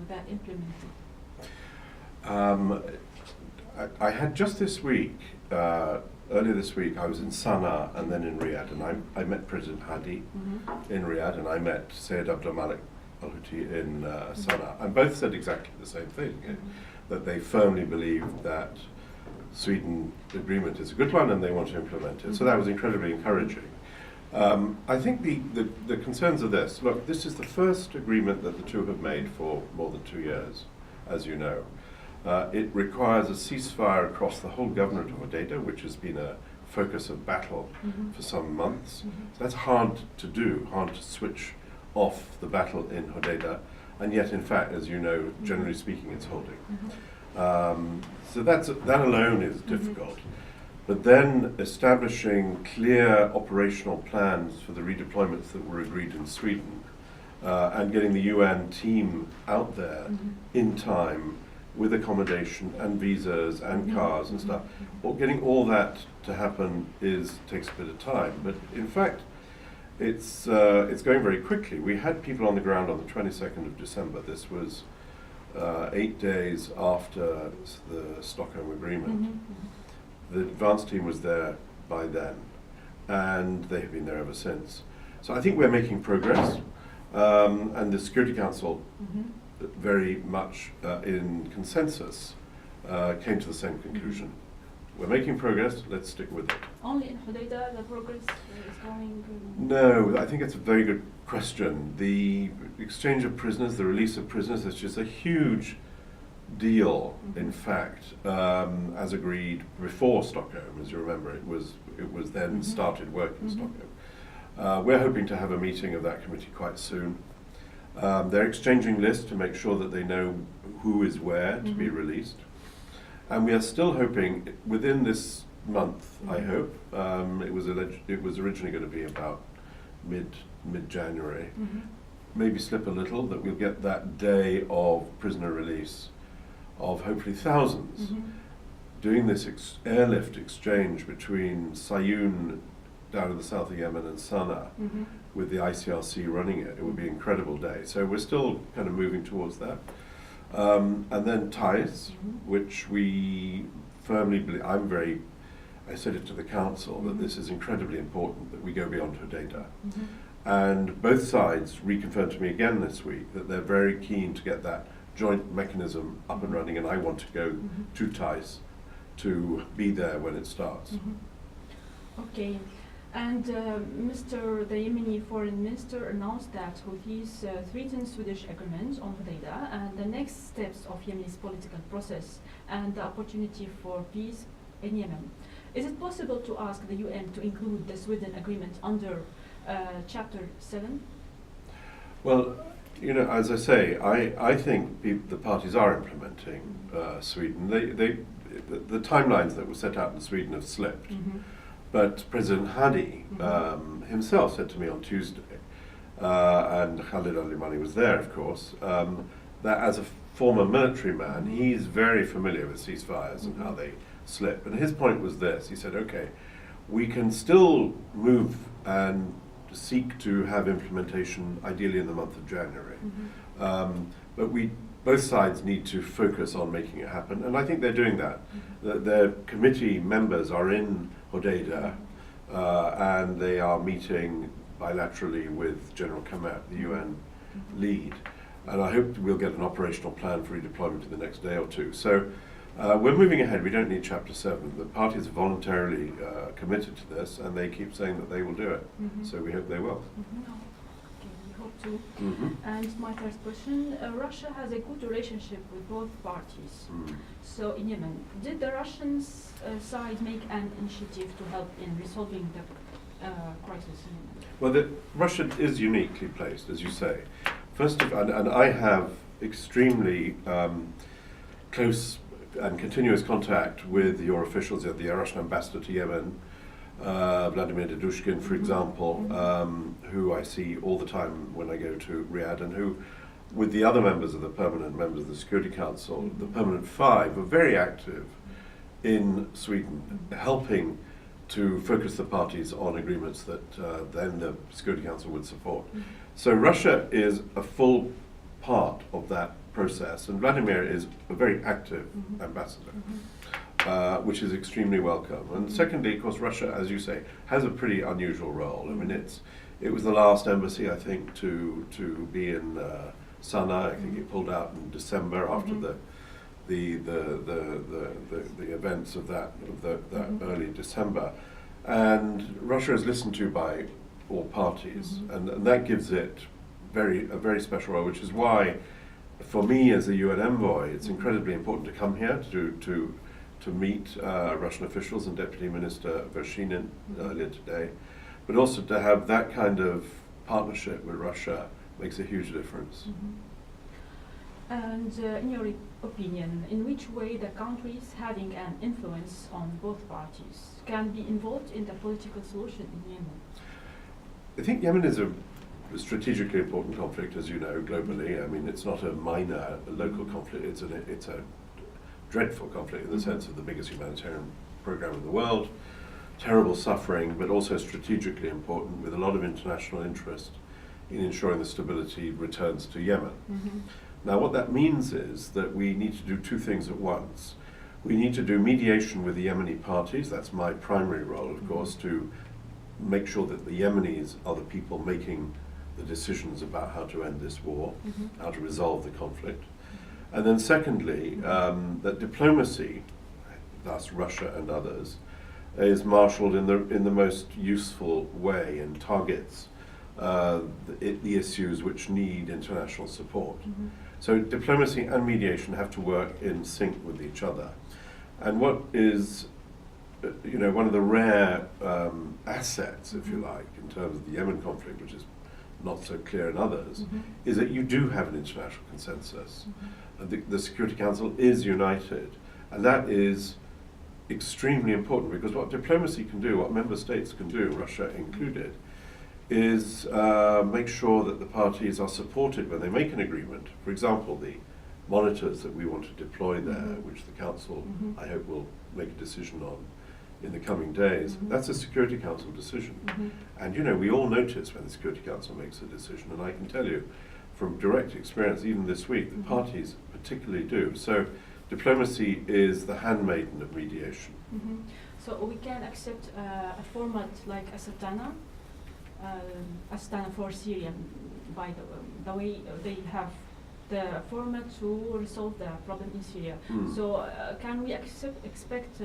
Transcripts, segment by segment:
that implemented? I had just this week, earlier this week, I was in Sana'a and then in Riyadh, and I met President Hadi in Riyadh, and I met Sayyid Abdul Malik al-Houthi in Sana'a, and both said exactly the same thing, that they firmly believe that Sweden agreement is a good one and they want to implement it. So that was incredibly encouraging. I think the concerns are this. Look, this is the first agreement that the two have made for more than 2 years, as you know. It requires a ceasefire across the whole governorate of Hodeidah, which has been a focus of battle for some months. So that's hard to do, hard to switch off the battle in Hodeidah, and yet, in fact, as you know, generally speaking, it's holding. So that alone is difficult. But then establishing clear operational plans for the redeployments that were agreed in Sweden, and getting the UN team out there in time with accommodation and visas and cars and stuff. Well, getting all that to happen takes a bit of time. But in fact, it's going very quickly. We had people on the ground on the 22nd of December. This was 8 days after the Stockholm Agreement. The advance team was there by then, and they have been there ever since. So I think we're making progress, and the Security Council, very much in consensus, came to the same conclusion. We're making progress, let's stick with it. Only in Hodeidah the progress is going? No, I think it's a very good question. The exchange of prisoners, the release of prisoners, is just a huge deal, in fact, as agreed before Stockholm. As you remember, it was then started work in Stockholm. We're hoping to have a meeting of that committee quite soon. They're exchanging lists to make sure that they know who is where to be released. And we are still hoping within this month, I hope, it was originally going to be about mid-January, maybe slip a little, that we'll get that day of prisoner release of hopefully thousands, doing this airlift exchange between Sayun down in the south of Yemen and Sana'a, with the ICRC running it. It would be an incredible day. So we're still kind of moving towards that. And then ties, which we firmly believe, I said it to the council, that this is incredibly important, that we go beyond Hodeidah. And both sides reconfirmed to me again this week that they're very keen to get that joint mechanism up and running, and I want to go to ties to be there when it starts. Okay. And the Yemeni foreign minister announced that Houthis threatened Swedish agreement on Hodeidah and the next steps of Yemeni's political process and the opportunity for peace in Yemen. Is it possible to ask the UN to include the Sweden agreement under Chapter 7? Well, you know, as I say, I think the parties are implementing Sweden. The timelines that were set out in Sweden have slipped. But President Hadi himself said to me on Tuesday, and Khalid al-Yemeni was there, of course, that as a former military man, he's very familiar with ceasefires and how they slip. And his point was this. He said, okay, we can still move and seek to have implementation ideally in the month of January. But both sides need to focus on making it happen. And I think they're doing that. Their committee members are in Hodeidah, and they are meeting bilaterally with General Kamet, the UN lead. And I hope we'll get an operational plan for redeployment in the next day or two. So we're moving ahead. We don't need Chapter 7. The parties are voluntarily committed to this, and they keep saying that they will do it. So we hope they will. Okay, we hope to. And my first question, Russia has a good relationship with both parties. So in Yemen, did the Russian side make an initiative to help in resolving the crisis in Yemen? Well, Russia is uniquely placed, as you say. First of all, and I have extremely close and continuous contact with your officials, the Russian ambassador to Yemen, Vladimir Dedushkin, for example, who I see all the time when I go to Riyadh, and who, with the other members of the permanent members of the Security Council, the permanent five, were very active in Sweden, helping to focus the parties on agreements that then the Security Council would support. So Russia is a full part of that process, and Vladimir is a very active ambassador, which is extremely welcome. And secondly, of course, Russia, as you say, has a pretty unusual role. I mean, it was the last embassy, I think, to be in Sana'a. I think it pulled out in December after the events of that early December, and Russia is listened to by all parties, and that gives it a very special role, which is why, for me as a UN envoy, it's incredibly important to come here to meet Russian officials and Deputy Minister Vershinin earlier today, but also to have that kind of partnership with Russia makes a huge difference. And in your opinion, in which way the countries having an influence on both parties can be involved in the political solution in Yemen? I think Yemen is a strategically important conflict, as you know, globally. I mean, it's not a minor local conflict. It's a dreadful conflict in the sense of the biggest humanitarian program in the world, terrible suffering, but also strategically important with a lot of international interest in ensuring the stability returns to Yemen. Now, what that means is that we need to do two things at once. We need to do mediation with the Yemeni parties. That's my primary role, of course, to make sure that the Yemenis are the people making the decisions about how to end this war, how to resolve the conflict. And then secondly, that diplomacy, thus Russia and others, is marshaled in the most useful way and targets the issues which need international support. So diplomacy and mediation have to work in sync with each other. And what is, one of the rare assets, if you like, in terms of the Yemen conflict, which is not so clear in others, is that you do have an international consensus. And the Security Council is united. And that is extremely important, because what diplomacy can do, what member states can do, Russia included, is make sure that the parties are supported when they make an agreement. For example, the monitors that we want to deploy there, which the Council, I hope, will make a decision on in the coming days, that's a Security Council decision. And we all notice when the Security Council makes a decision, and I can tell you from direct experience, even this week, the parties particularly do. So diplomacy is the handmaiden of mediation. So we can accept a format like Astana for Syria, by the way they have the format to resolve the problem in Syria. So can we expect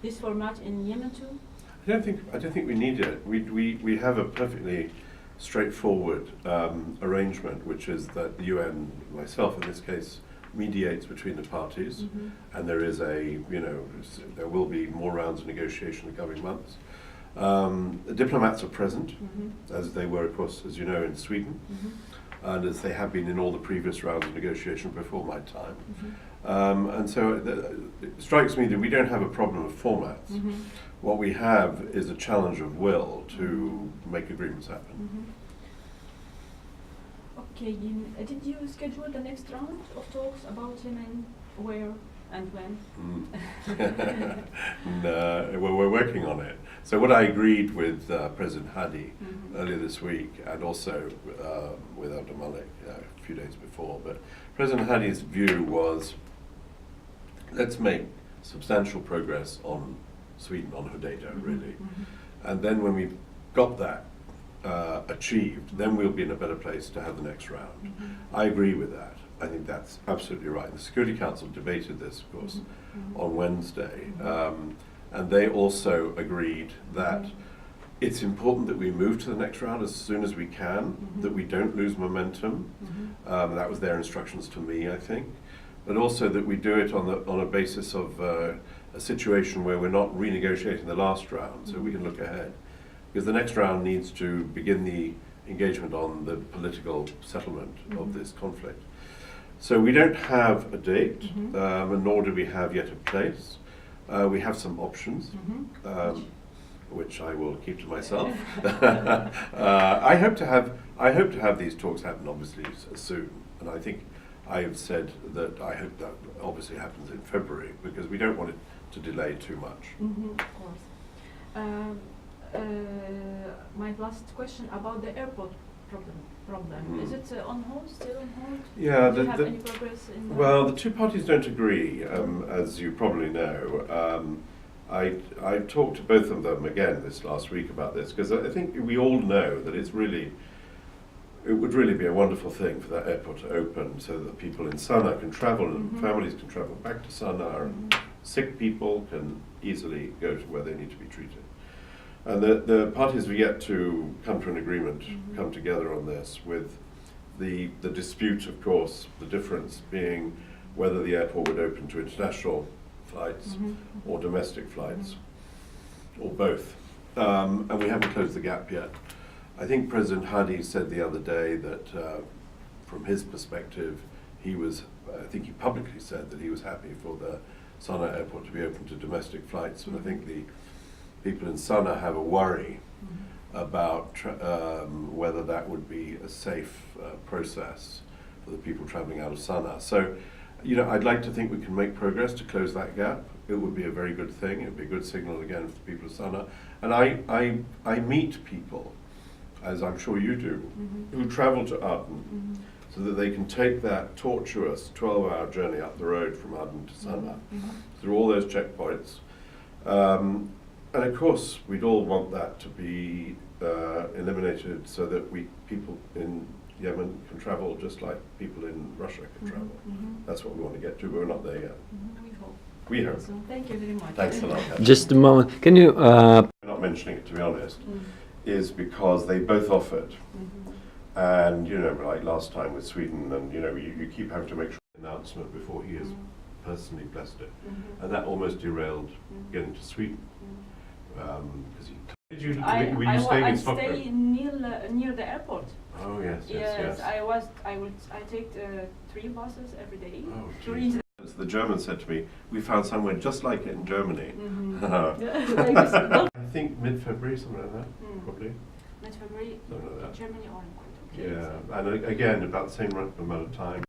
this format in Yemen too? I don't think we need it. We have a perfectly straightforward arrangement, which is that the UN, myself in this case, mediates between the parties, and there is there will be more rounds of negotiation in the coming months. The diplomats are present, as they were, of course, as you know, in Sweden, and as they have been in all the previous rounds of negotiation before my time. And so it strikes me that we don't have a problem of formats. What we have is a challenge of will to make agreements happen. Okay, did you schedule the next round of talks about Yemen? Where and when? No, we're working on it. So what I agreed with President Hadi earlier this week, and also with Abdul Malik a few days before, but President Hadi's view was, let's make substantial progress on Sweden, on Hodeida, really. And then when we've got that achieved, then we'll be in a better place to have the next round. I agree with that. I think that's absolutely right. The Security Council debated this, of course, on Wednesday, and they also agreed that it's important that we move to the next round as soon as we can, that we don't lose momentum. That was their instructions to me, I think, but also that we do it on a basis of a situation where we're not renegotiating the last round, so we can look ahead. Because the next round needs to begin the engagement on the political settlement of this conflict. So we don't have a date, and nor do we have yet a place. We have some options, which I will keep to myself. I hope to have these talks happen, obviously, soon. And I think I have said that I hope that obviously happens in February, because we don't want it to delay too much. Of course. My last question about the airport problem. Is it on hold, still on hold? Yeah, Do you have any progress in well, the two parties don't agree, as you probably know. I talked to both of them again this last week about this, because I think we all know that it would really be a wonderful thing for that airport to open so that people in Sana'a can travel and families can travel back to Sana'a and sick people can easily go to where they need to be treated. And the parties have yet to come to an agreement, come together on this, with the dispute, of course, the difference being whether the airport would open to international flights or domestic flights, or both. And we haven't closed the gap yet. I think President Hadi said the other day that from his perspective, I think he publicly said that he was happy for the Sana'a airport to be open to domestic flights. And I think the people in Sana'a have a worry about whether that would be a safe process for the people traveling out of Sana'a. So, I'd like to think we can make progress to close that gap. It would be a very good thing. It would be a good signal again for the people of Sana'a. And I meet people, as I'm sure you do, who travel to Aden so that they can take that tortuous 12-hour journey up the road from Aden to Sana'a through all those checkpoints. And of course, we'd all want that to be eliminated so that people in Yemen can travel just like people in Russia can travel. That's what we want to get to, but we're not there yet. We hope. We hope. So thank you very much. Thanks a lot. Just a moment. Can you? I'm not mentioning it, to be honest, is because they both offered. And, like last time with Sweden, and, you keep having to make sure the announcement before he has personally blessed it. And that almost derailed getting to Sweden. Because were you staying in Stockholm? I stay near the airport. Oh, yes. I take 3 buses every day. Oh, to reach. The German said to me, we found somewhere just like it in Germany. I think mid-February, something like that, probably. Mid-February, Something like that. Germany or in Portugal. Yeah, and again, about the same amount of time.